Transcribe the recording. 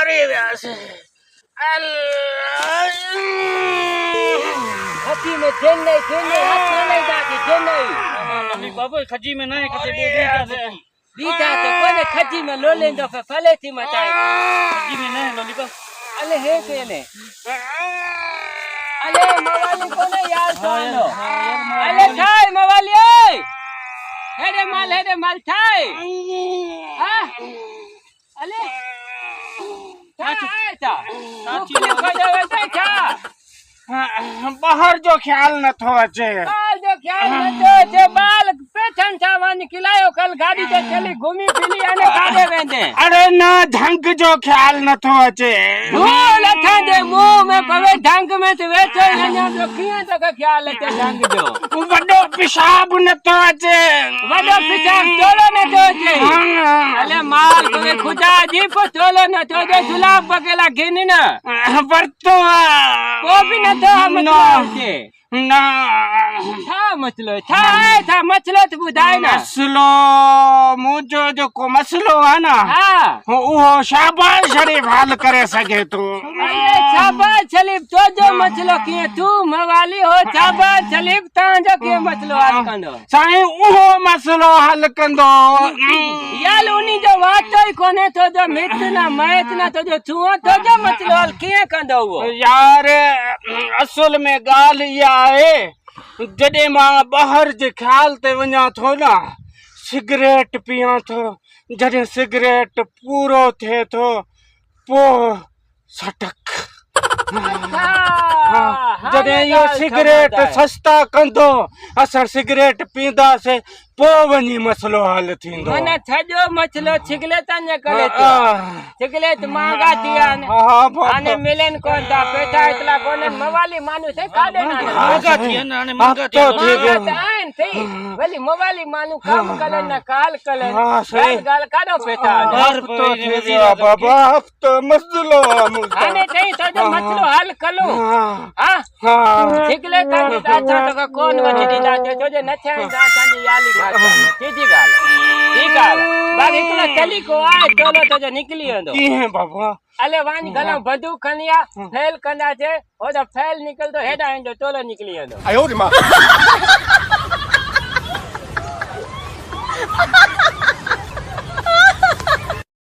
मरी व्यास खजी में जेन नहीं हाथ नहीं जाती जेन नहीं अली बाबू खजी में नहीं कते बीटा से बीटा तो कोने खजी में लो लें तो फले थी मचाए खजी में नहीं लॉलीपॉप अले हे केले अले मवाली कोने यार सोनो अले थाई मवाली ओए हेरे माल थाई हां अले था बाहर जो ख्याल न थो अचे बाल पेठन सामान खिलायो कल गाड़ी से चली घूमी फिरी आने काडे वेंदे अरे ना ढंग जो ख्याल न थो अचे मुंह लथा दे मुंह में पवे ढंग में तो वेठो न जो किए तो का ख्याल अचे ढंग जो वडो पेशाब न थो अचे वडो पेशाब तोलो न थो अचे अले माल को खुदा जी को तोलो न थो जो जुलाब बकेला घिन न वर्तो वो भी न थो हम ना था मचलो तो बुधाई ना मसलो मुझो जो को मसलो है ना हां वो शाबाश शरीफ हल करे सके तू अरे शाबाश शरीफ तो जो मचलो किए तू मवाली हो शाबाश शरीफ ता जो किए मचलो हल कंदो साईं वो मसलो हल कंदो याल उनी जो वातो ही कोने तो जो मित ना मैत ना तो जो छुओ तो जो मचलो हल किए कंदो वो यार असल में गाल या है जडे मां बाहर जे ख्याल ते वना थो ना सिगरेट पिया थो जडे सिगरेट पूरो थे थो पो सटक जडे यो सिगरेट सस्ता कंदो असा सिगरेट पींदा से पो वनी मसलो हल थींदो मने छजो मचलो छिगले ता न करे तो छिगले तो महंगा दिया आने मिलन कोन ता पेटा इतला कोने मवाली मानु से काडे ना महंगा थिए ना ने महंगा थिए आन थी वली मवाली मानु काम कले न काल कले गाल काडो पेटा तो थे बाबा अब तो मसलो आने थई तो जो मचलो हल कलो हां छिगले ता दाचा तो कोन वनी दी दाचे तो जो न थे दाचा दी याली सीधी गाल ठीक गाल बाकी कुला चली को आए तोलो तो जो निकली हंदो की है बाबा अले वानी गला बदू खनिया फेल कंदा छे ओ जो फेल निकल तो हेडा हंदो तोलो निकली हंदो आयो रे मां